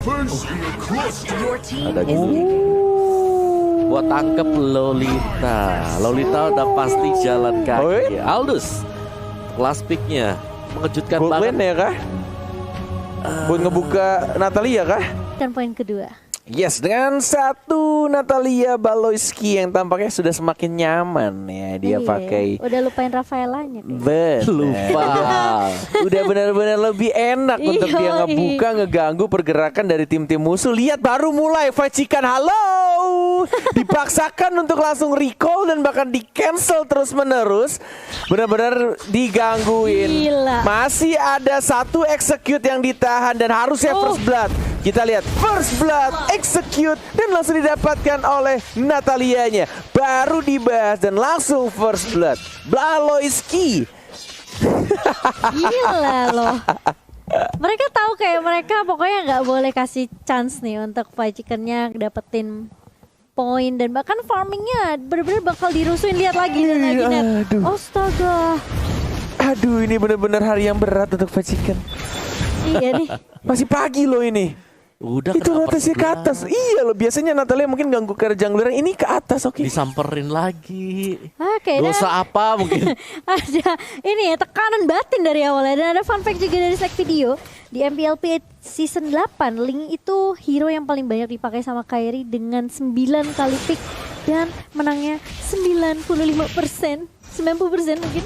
Ada buat tangkep Lolita. Lolita udah pasti jalan kaki. Aldous last picknya mengejutkan banget ya kah? Buat ngebuka Natalia kah? Dan poin kedua. Yes, dengan satu Natalia Baloyski yang tampaknya sudah semakin nyaman ya dia pakai. Udah lupain Rafaelanya. Lupa. Udah benar-benar lebih enak untuk dia ngebuka, ngeganggu pergerakan dari tim-tim musuh. Lihat baru mulai Facikan, halo. Dipaksakan untuk langsung recall dan bahkan di cancel terus-menerus. Benar-benar digangguin. Gila. Masih ada satu execute yang ditahan dan harusnya first blood. Kita lihat first blood, execute dan langsung didapatkan oleh Natalianya. Baru dibahas dan langsung first blood. Baloyski. Gila loh. Mereka tahu kayak mereka pokoknya nggak boleh kasih chance nih untuk fried chickennya dapetin poin dan bahkan farmingnya bener-bener bakal dirusuin. Lihat lagi net. Astaga. Aduh, ini bener-bener hari yang berat untuk fried chicken. Iya nih. Masih pagi loh ini. Udah itu rotasi ke atas. Iya loh, biasanya Natalia mungkin ganggu ke jungler, ini ke atas. Oke. Disamperin lagi. Dosa apa mungkin? Ada ini ya, tekanan batin dari awalnya. Dan ada fun fact juga dari Slack Video. Di MPLP Season 8, Ling itu hero yang paling banyak dipakai sama Kairi dengan 9 kali pick. Dan menangnya 95%. 90% mungkin.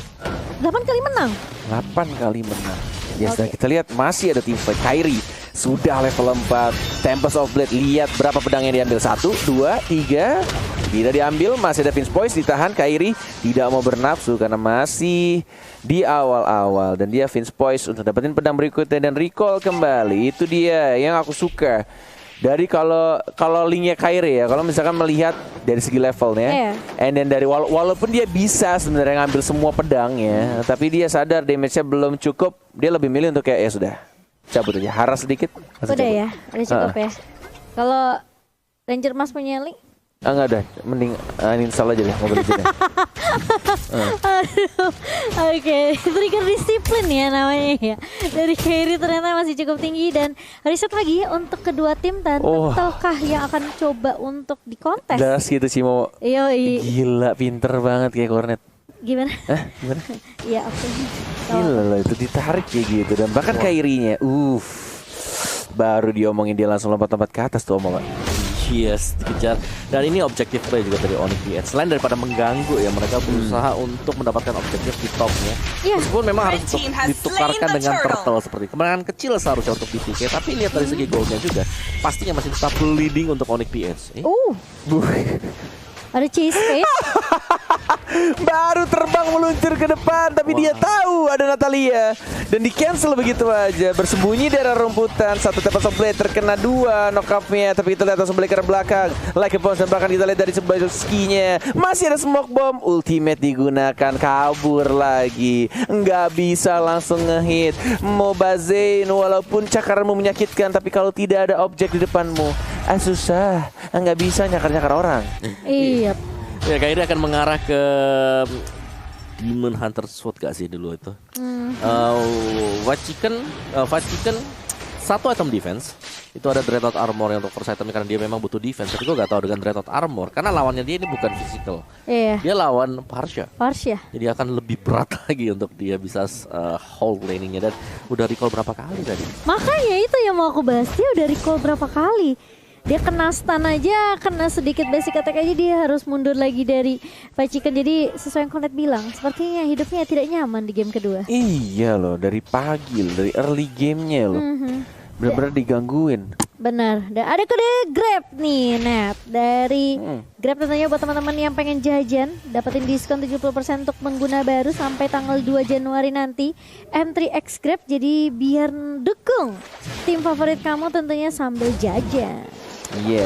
8 kali menang. 8 kali menang. Yes, dan kita lihat masih ada tim fight. Kairi sudah level 4. Tempest of Blade, lihat berapa pedang yang diambil. 1, 2, 3. Tidak diambil, masih ada Vince Poise ditahan. Kairi tidak mau bernafsu karena masih di awal-awal. Dan dia Vince Poise untuk dapetin pedang berikutnya dan recall kembali. Itu dia yang aku suka. Dari kalau linknya Kairi ya, kalau misalkan melihat dari segi levelnya, and then dari walaupun dia bisa sebenarnya ngambil semua pedangnya, tapi dia sadar damage-nya belum cukup, dia lebih milih untuk kayak ya sudah cabut aja, haras sedikit. Udah cabut. Ya, udah cukup ya. Kalau Ranger Mas punya link? Enggak ada, mending uninstall aja deh mobil itu deh. Aduh, oke. Trigger disiplin ya namanya ya. Dari Kairi ternyata masih cukup tinggi dan riset lagi untuk kedua tim dan betulkah yang akan coba untuk dikontes? Das gitu sih mau. Gila, pinter banget kayak Cornet. Gimana? Gimana? Iya, oke. Gila loh, itu ditarik kayak gitu dan bahkan Kairinya, baru diomongin dia langsung lompat-lompat ke atas tuh omongan. Yes, dikejar. Dan ini objektif play juga dari Onyx PH. Selain daripada mengganggu ya, mereka berusaha untuk mendapatkan objektif di topnya. Meskipun memang harus ditukarkan dengan turtle seperti kemenangan kecil seharusnya untuk BTK. Tapi lihat dari segi goalnya juga, pastinya masih tetap leading untuk Onyx PH. Ada chase face. Baru terbang meluncur ke depan, tapi dia tahu ada Natalia dan di cancel begitu aja. Bersembunyi di area rumputan, satu Tempest of Blade terkena 2 knock-up-nya, tapi kita lihat langsung balik ke belakang. Like a bounce dan bahkan kita lihat dari sebelah skinya masih ada smoke bomb, ultimate digunakan, kabur lagi, nggak bisa langsung ngehit. Mobazain walaupun cakaranmu menyakitkan, tapi kalau tidak ada objek di depanmu, susah, nggak bisa nyakar-nyakar orang. Iya. Ya Kairi akan mengarah ke Demon Hunter Sword gak sih dulu itu? Vacikan satu item defense. Itu ada Dreadnought Armor yang untuk first item karena dia memang butuh defense. Tapi gue gak tahu dengan Dreadnought Armor karena lawannya dia ini bukan physical. Dia lawan Parsha. Jadi akan lebih berat lagi untuk dia bisa hold laningnya. Dan udah recall berapa kali tadi? Makanya itu yang mau aku bahas, dia udah recall berapa kali. Dia kena stun aja, kena sedikit basic attack aja dia harus mundur lagi dari Vacikan. Jadi sesuai yang Cornet bilang, sepertinya hidupnya tidak nyaman di game kedua. Iya loh, dari pagi loh, dari early gamenya loh. Benar-benar digangguin. Benar. Dan ada kode Grab nih, Net. Dari Grab tentunya buat teman-teman yang pengen jajan, dapetin diskon 70% untuk pengguna baru sampai tanggal 2 Januari nanti. M3X Grab, jadi biar dukung tim favorit kamu tentunya sambil jajan.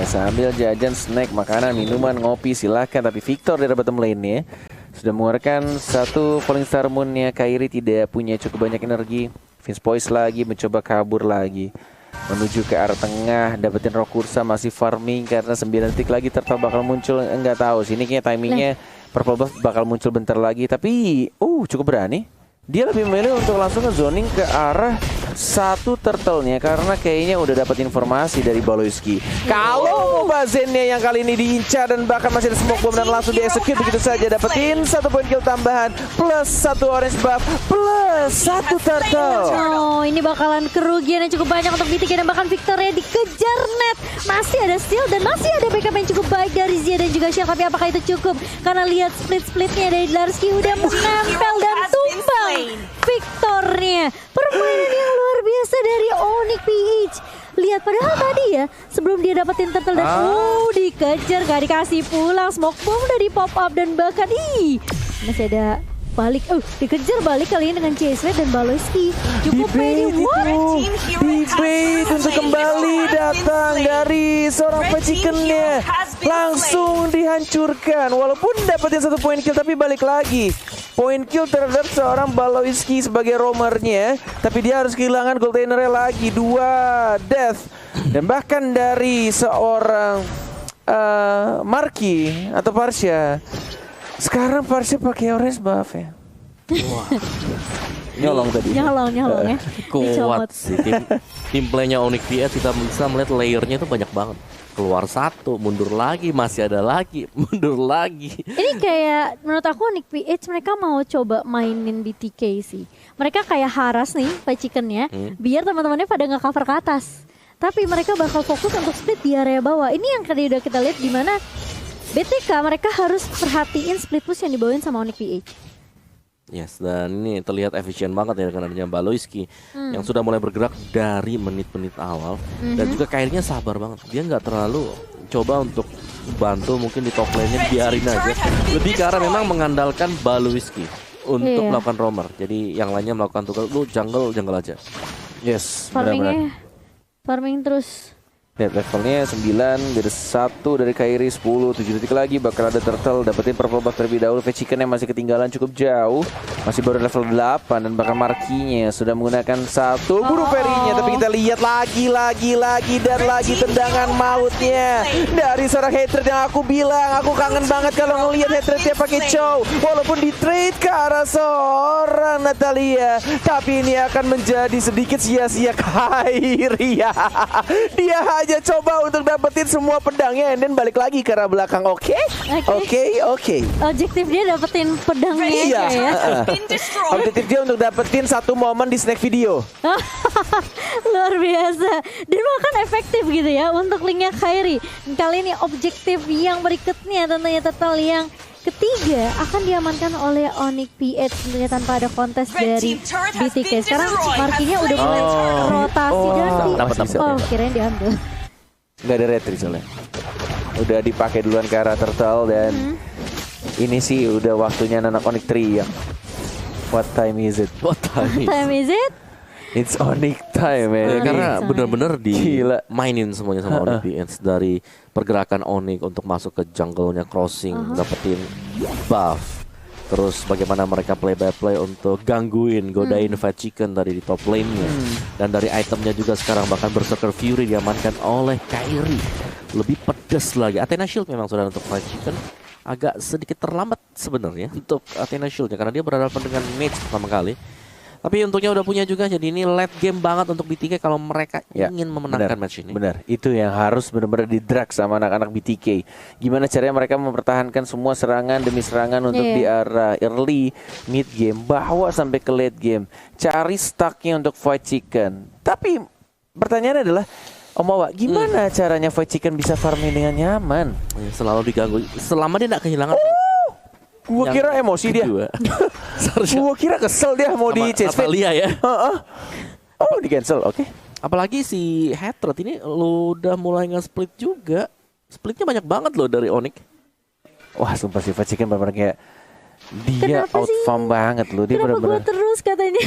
Sambil jajan, snack, makanan, minuman, ngopi silahkan. Tapi Victor dari bottom lane-nya sudah mengeluarkan satu Falling Star Moon-nya. Kairi tidak punya cukup banyak energi. Vince Poise lagi mencoba kabur lagi menuju ke arah tengah, dapetin Rock Ursa, masih farming karena 9 detik lagi Turtle bakal muncul. Enggak tahu sini kayaknya timingnya Purple Buff bakal muncul bentar lagi, tapi cukup berani. Dia lebih memilih untuk langsung nge-zoning ke arah satu turtle-nya karena kayaknya udah dapat informasi dari Baloyski. Kalau Moba Zen-nya yang kali ini diincar dan bahkan masih ada smoke bomb dan langsung di-execute begitu saja, dapetin 1 poin kill tambahan plus 1 orange buff plus 1 turtle. Oh, ini bakalan kerugian yang cukup banyak untuk BTK dan bahkan Victoria dikejar net. Masih ada steal dan masih ada backup yang cukup baik dari Zia dan juga Shell, tapi apakah itu cukup? Karena lihat split-splitnya dari Larski udah menempel dan tumbang Victornya. Permainan yang luar biasa dari Onyx PH. Lihat, padahal tadi ya sebelum dia dapetin turtle dan dikejar, gak dikasih pulang, smoke bomb udah di pop up dan bahkan masih ada balik, dikejar balik kali ini dengan Chase dan Baloyski. Cukup pede, debate untuk kembali datang dari seorang Chicken-nya. Langsung dihancurkan walaupun dapetin 1 poin kill, tapi balik lagi poin kill terhadap seorang Baloyski sebagai roamernya, tapi dia harus kehilangan goldainernya lagi, 2 death dan bahkan dari seorang Marky atau Parsha. Sekarang Parsha pakai orange buff ya. Wah. Nyolong tadi. Nyolong ya. Kuat sih tim playnya Onyx PH. Kita bisa melihat layernya itu banyak banget. Keluar 1, mundur lagi, masih ada lagi, mundur lagi. Ini kayak menurut aku Onyx PH mereka mau coba mainin BTK sih. Mereka kayak haras nih Chicken-nya biar teman-temannya pada nge-cover ke atas. Tapi mereka bakal fokus untuk split di area bawah. Ini yang tadi udah kita lihat di mana BTK mereka harus perhatiin split push yang dibawain sama Onyx PH. Yes, dan ini terlihat efisien banget ya dengan adanya Baloyski yang sudah mulai bergerak dari menit-menit awal dan juga kayaknya sabar banget. Dia nggak terlalu coba untuk bantu mungkin di top lane-nya, biarin aja. Lebih ke arah memang mengandalkan Baloyski untuk melakukan roamer. Jadi yang lainnya melakukan tugas, lu jungle aja. Yes, Farming terus. Lihat levelnya 9, dari 1 dari Kairi, 10, 7 detik lagi bakal ada turtle, dapetin purple buff terlebih dahulu. Chicken yang masih ketinggalan cukup jauh, masih baru level 8 dan bahkan Markinya sudah menggunakan 1 buru perinya. Tapi kita lihat lagi tendangan mautnya dari seorang hatred yang aku bilang aku kangen banget kalau ngelihat hatrednya pakai Chow. Walaupun di trade ke arah seorang Natalia, tapi ini akan menjadi sedikit sia-sia Kairi ya. Dia aja coba untuk dapetin semua pedangnya dan balik lagi ke arah belakang. Oke. Objektif dia dapetin pedangnya ya. Objektif dia untuk dapetin 1 momen di snack video. Luar biasa. Dan bahkan efektif gitu ya untuk linknya Kairi. Kali ini objektif yang berikutnya tentunya total yang ketiga akan diamankan oleh Onyx PH tentunya tanpa ada kontes dari BTK. Sekarang Markinya udah mulai rotasi dan kirain diambil. Nggak ada retri soalnya. Udah dipakai duluan ke arah turtle dan ini sih udah waktunya anak Onyx teriak. What time is it? It's Onyx time, man. Ya, karena benar-benar dimainin semuanya sama Onyx PH dari pergerakan Onyx untuk masuk ke jungle-nya crossing, dapetin buff. Terus bagaimana mereka play by play untuk godain Fat Chicken tadi di top lane-nya. Dan dari itemnya juga sekarang bahkan Berserker Fury diamankan oleh Kairi. Lebih pedas lagi. Athena Shield memang sudah untuk Fat Chicken. Agak sedikit terlambat sebenarnya untuk Athena Shield-nya karena dia berhadapan dengan Mage pertama kali. Tapi untungnya udah punya juga, jadi ini late game banget untuk BTK kalau mereka ingin memenangkan match ini. Benar, itu yang harus benar-benar di-drag sama anak-anak BTK. Gimana caranya mereka mempertahankan semua serangan demi serangan untuk di arah early, mid game, bawa sampai ke late game. Cari stucknya untuk Fight Chicken. Tapi pertanyaannya adalah, Om Wawa, gimana caranya Fight Chicken bisa farming dengan nyaman? Selalu diganggu, selama dia tidak kehilangan. Gua kira emosi dia. Gua kira kesel dia mau di chase Natalia ya. Oh, di cancel. Oke. Apalagi si Hatred ini lu udah mulai nge-split juga. Splitnya banyak banget loh dari Onyx. Wah, sumpah si Fat Chicken benar-benar kayak dia outfarm banget loh. Dia benar-benar terus katanya.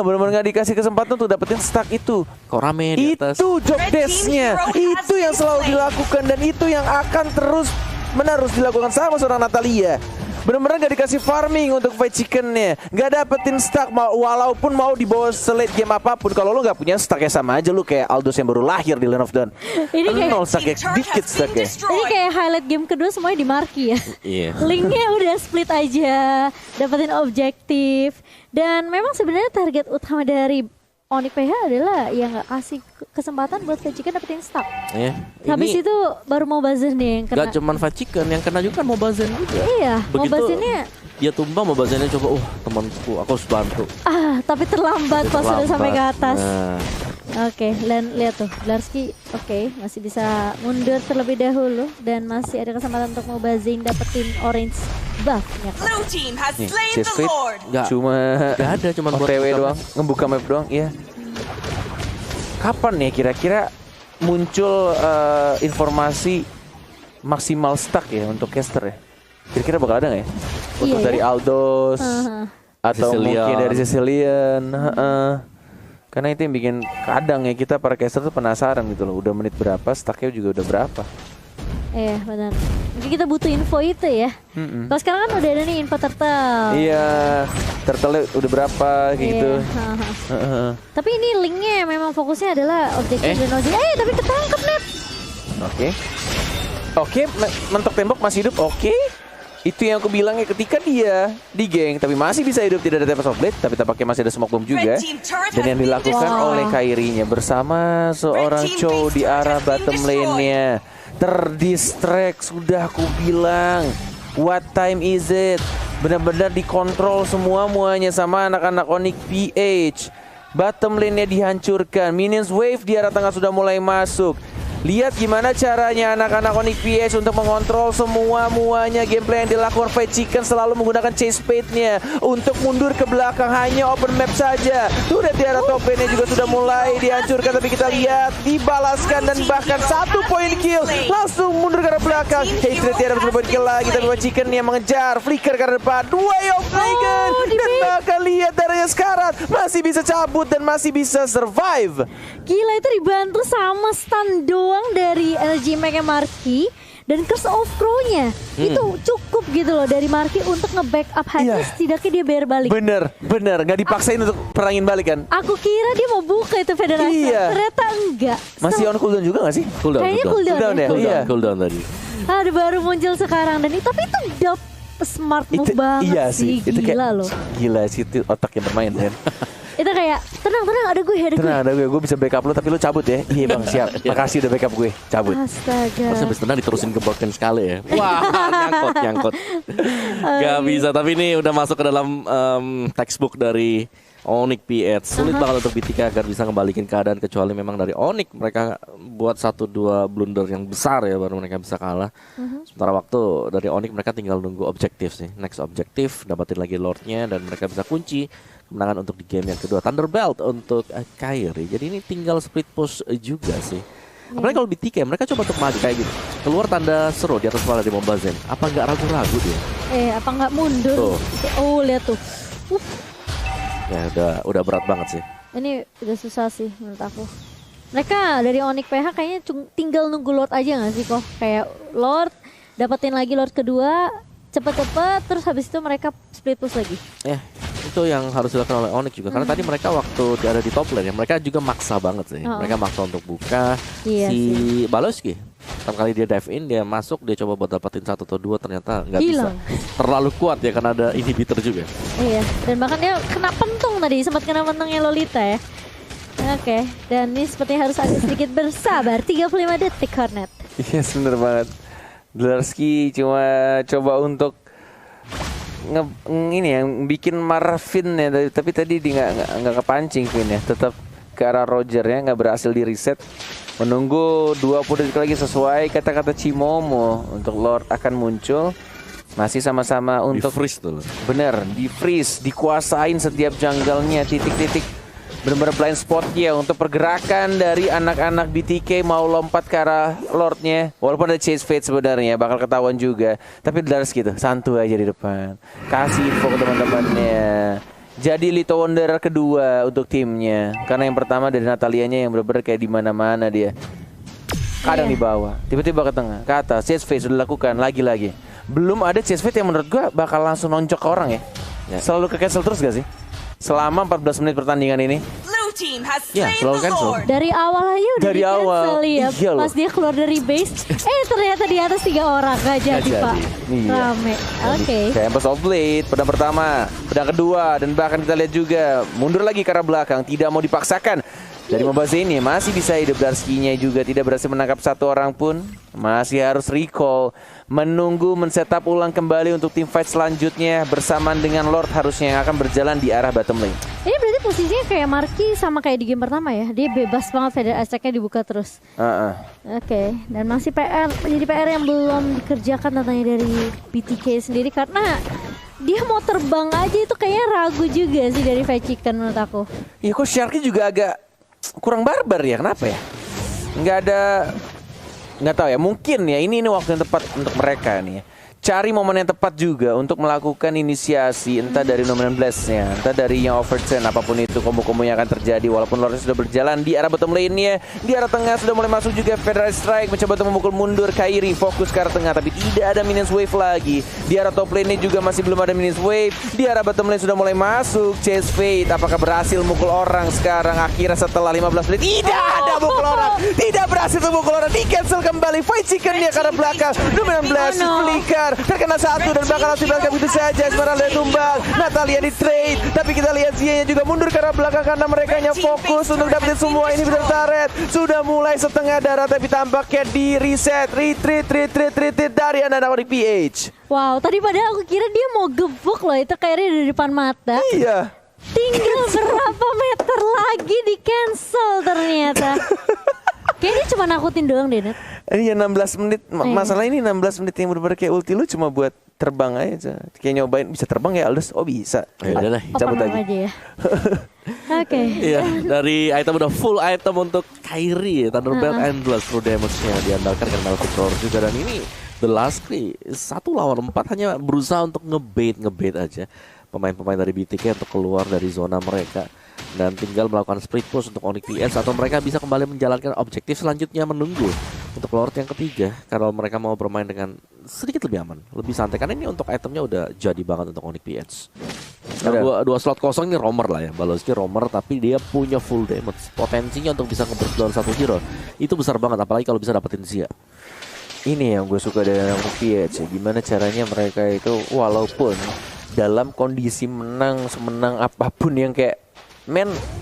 Benar-benar nggak dikasih kesempatan untuk dapetin stack itu. Kok rame di atas. Itu job desk-nya. Itu yang selalu dilakukan dan itu yang akan terus menerus dilakukan sama seorang Natalia. Bener-bener gak dikasih farming untuk fight chickennya. Gak dapetin stack walaupun mau dibawa selate game apapun. Kalau lu gak punya stack ya sama aja lu kayak Aldous yang baru lahir di Land of Dawn. Ini kayak nol stacknya, dikit stacknya. Ini kayak highlight game kedua semuanya di marki ya. Iya. Linknya udah split aja, dapetin objektif. Dan memang sebenarnya target utama dari Onyx PH adalah ya nggak kasih kesempatan buat Fight Chicken dapetin stack. Habis itu baru mau Bazen nih yang kena. Gak cuman Fight Chicken, yang kena juga kan mau Bazen juga. Iya, mau Begitu Bazennya. dia tumbang, mau Bazennya coba, temanku, aku harus bantu. Tapi terlambat pas sudah sampai ke atas. Nah. Oke, dan lihat tuh, Blarsky masih bisa mundur terlebih dahulu dan masih ada kesempatan untuk mau Bazen dapetin orange buff-nya. Nih, Chase Fate gak ada, cuma OTW doang, ngebuka map doang, iya. Kapan nih kira-kira muncul informasi maksimal stack ya untuk caster ya? Kira-kira bakal ada nggak ya? Untuk dari Aldous atau mungkin dari Sicilian. Karena itu yang bikin kadang ya kita para caster tuh penasaran gitu loh. Udah menit berapa, stacknya juga udah berapa. Iya benar. Mungkin kita butuh info itu ya. Kalau sekarang kan udah ada nih info turtle. Iya, turtle udah berapa kayak gitu. Tapi ini linknya memang fokusnya adalah objektif dan objek. Tapi ketangkep net. Oke, mentok tembok masih hidup. Oke. Itu yang aku bilang ya, ketika dia di geng tapi masih bisa hidup, tidak ada Tempest of Blade, tapi tampaknya masih ada smoke bomb juga. Dan yang dilakukan oleh Kairi-nya bersama seorang Chow di arah bottom lane-nya. Terdistract, sudah aku bilang. What time is it? Benar-benar dikontrol semuanya sama anak-anak Onyx PH. Bottom lane-nya dihancurkan. Minions wave di arah tengah sudah mulai masuk. Lihat gimana caranya anak-anak Onyx PH untuk mengontrol semuanya. Gameplay yang dilakukan Fight Chicken selalu menggunakan chase fate-nya untuk mundur ke belakang, hanya open map saja. Tuh di arah top lane-nya juga sudah mulai dihancurkan, tapi kita lihat dibalaskan dan bahkan 1 point kill. Langsung mundur ke arah belakang. Hatred tiada 1 point kill lagi, tapi Fight Chicken yang mengejar flicker ke arah depan. Way of Dragon dan bahkan lihat darahnya sekarat, masih bisa cabut dan masih bisa survive. Gila, itu dibantu sama stun doang dari energy Mega Marky dan Curse of Crow-nya. Itu cukup gitu loh dari Marky untuk nge-backup Hades, setidaknya dia bayar balik. Bener, nggak dipaksain untuk perangin balik kan? Aku kira dia mau buka itu federasi, ternyata enggak. Masih on cooldown juga nggak sih? Kayaknya cooldown ya? Cooldown tadi. Baru muncul sekarang, dan tapi itu smart move banget sih. Itu gila loh. Gila sih, itu otaknya bermain kan. Itu kayak tenang ada gue bisa backup lo, tapi lo cabut ya. Iya bang, siap. Makasih udah backup gue, cabut. Astaga. Pas habis tenang diterusin ke broken sekali ya. Wah, nyangkut. Gak bisa, tapi ini udah masuk ke dalam textbook dari Onyx PH. Sulit banget untuk BTK agar bisa ngebalikin keadaan, kecuali memang dari Onyx mereka buat 1-2 blunder yang besar ya baru mereka bisa kalah. Sementara waktu dari Onyx mereka tinggal nunggu objektif sih. Next objektif, dapatin lagi Lordnya dan mereka bisa kunci kemenangan untuk di game yang kedua. Thunderbelt untuk Kairi. Jadi ini tinggal split push juga sih. Apalagi kalau BTK mereka coba untuk maju kayak gitu. Keluar tanda seru di atas kepala di Mombazen. Apa nggak ragu-ragu dia? Apa nggak mundur? Tuh. Oh lihat tuh. Ya udah berat banget sih. Ini udah susah sih menurut aku. Mereka dari Onyx PH kayaknya tinggal nunggu Lord aja nggak sih kok? Kayak Lord, dapetin lagi Lord kedua, cepet-cepet, terus habis itu mereka split push lagi. Itu yang harus dilakukan oleh Onyx juga. Karena tadi mereka waktu ada di top lane ya, mereka juga maksa banget sih. Mereka maksa untuk buka. Si Baloski pertama kali dia dive in, dia masuk, dia coba buat dapetin 1 atau 2, ternyata nggak bisa. Terlalu kuat ya karena ada inhibitor juga. Iya, dan bahkan dia kena pentung tadi, sempat kena pentungnya Lolita ya. Oke, dan ini sepertinya harus agak sedikit bersabar. 35 detik Hornet. Iya, bener banget. Blarsky cuma coba untuk ini yang bikin marah Finn ya, tapi tadi dia nggak kepancing Finn ya, tetap ke arah Roger ya, nggak berhasil di reset. Menunggu 20 detik lagi sesuai kata-kata Cimomo untuk Lord akan muncul. Masih sama-sama untuk di freeze tuh. Bener, di freeze, dikuasain setiap jungle-nya, titik-titik bener-bener blind spot-nya untuk pergerakan dari anak-anak BTK mau lompat ke arah Lord-nya. Walaupun ada chase fate sebenarnya bakal ketahuan juga, tapi Dars gitu, santuy aja di depan. Kasih info ke teman-temannya. Jadi Little Wanderer kedua untuk timnya. Karena yang pertama dari Natalianya yang bener-bener kayak di mana-mana dia. Kadang di bawah, tiba-tiba ke tengah, ke atas, chase fate sudah dilakukan lagi-lagi. belum ada Chase Fate yang menurut gue bakal langsung nonjok ke orang ya. Selalu ke cancel terus gak sih? Selama 14 menit pertandingan ini. Ya, selalu cancel. Dari awal aja udah Dari di-cancel awal, ya. iya loh. Pas dia keluar dari base, ternyata di atas 3 orang gak jadi Pak. Iya. Rame. Oke. Tempest of Blade, pedang pertama, pedang kedua, dan bahkan kita lihat juga mundur lagi ke arah belakang, tidak mau dipaksakan. Dari Mobase ini masih bisa hidup, Darski-nya juga tidak berhasil menangkap satu orang pun. Masih harus recall, menunggu men-setup ulang kembali untuk tim fight selanjutnya bersamaan dengan Lord harusnya yang akan berjalan di arah bottom lane. Ini berarti posisinya kayak Marky sama kayak di game pertama ya. Dia bebas banget, Feather Attack-nya dibuka terus. Oke, dan masih jadi PR yang belum dikerjakan katanya dari BTK sendiri karena dia mau terbang aja itu kayaknya ragu juga sih dari Fight Chicken menurut aku. Iya, kok Sharky juga agak kurang barbar ya, kenapa ya? Nggak tahu ya, mungkin ya ini waktu yang tepat untuk mereka nih ya. Cari momen yang tepat juga untuk melakukan inisiasi, entah dari Nominal Blast-nya, entah dari yang overturn, apapun itu kombo-kombo yang akan terjadi. Walaupun Lordnya sudah berjalan di arah bottom lane-nya, di arah tengah sudah mulai masuk juga Federal Strike, mencoba untuk memukul mundur Kairi, fokus ke arah tengah, tapi tidak ada Minions Wave lagi. Di arah top lane-nya juga masih belum ada Minions Wave. Di arah bottom lane sudah mulai masuk Chase Fate, apakah berhasil mukul orang sekarang? Akhirnya setelah 15 menit, tidak ada mukul orang, tidak berhasil memukul orang, di cancel kembali. Fight Chicken-nya ke arah belakang, Nominal Blast, flicker, terkena satu dan bakal langsung belakang begitu saja. Esmeralda tumbang, Natalia di trade, tapi kita lihat Zia-nya juga mundur ke arah belakang karena mereka hanya fokus untuk dapetin semua ini. Benar turret sudah mulai setengah darah, tapi tampaknya di reset, retreat dari anak-anak di PH. Wow, tadi padahal aku kira dia mau gebuk loh, itu kayaknya di depan mata. Iya. Tinggal berapa meter lagi di cancel ternyata. Kayaknya cuma nakutin doang deh, Net. Ini ya 16 menit, masalah ini 16 menit yang bener-bener kayak ulti lu cuma buat terbang aja. Kayak nyobain bisa terbang ya Aldous, oh bisa. Ya udah lah, cabut lagi. Aja ya. Oke. Iya, dari item udah full item untuk Kairi, Thunderbelt Endless, true damage-nya diandalkan karena Melvin Roar juga. Dan ini The Last Cry 1 lawan 4 hanya berusaha untuk ngebait aja pemain-pemain dari BTK untuk keluar dari zona mereka dan tinggal melakukan split push untuk Onyx PS atau mereka bisa kembali menjalankan objektif selanjutnya menunggu untuk Lord yang ketiga kalau mereka mau bermain dengan sedikit lebih aman, lebih santai karena ini untuk itemnya udah jadi banget untuk Onyx PS. Nah, dua slot kosong ini roamer lah ya, Baloski roamer tapi dia punya full damage, potensinya untuk bisa nge-burst satu hero itu besar banget, apalagi kalau bisa dapetin Zia. Ini yang gue suka dari PH, gimana caranya mereka itu walaupun dalam kondisi menang semenang apapun yang kayak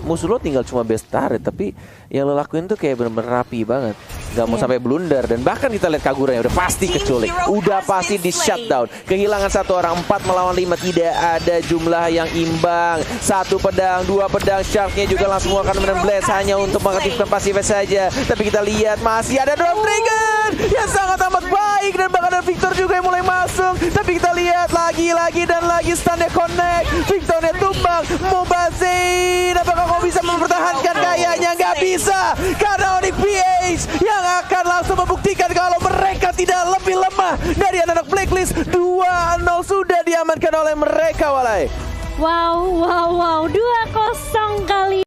musuh lo tinggal cuma best turret, tapi yang lo lakuin tuh kayak bener-bener rapi banget, nggak mau sampai blunder. Dan bahkan kita lihat Kagura yang udah pasti keculik, udah pasti di shutdown, kehilangan satu orang, 4 melawan 5, tidak ada jumlah yang imbang. 1 pedang, 2 pedang, Shark-nya juga langsung akan blast hanya untuk mengaktifkan pasifnya saja. Tapi kita lihat masih ada Drop Dragon yang sangat amat baik dan bahkan ada Victor juga yang mulai masuk. Tapi kita lihat lagi dan lagi stun-nya connect, Victornya tumbang, Mobase. Apakah kau bisa mempertahankan? Kayaknya nggak bisa karena Onyx PH yang akan langsung membuktikan kalau mereka tidak lebih lemah dari anak-anak Blacklist. 2-0 sudah diamankan oleh mereka, Walai. Wow, 2-0 kali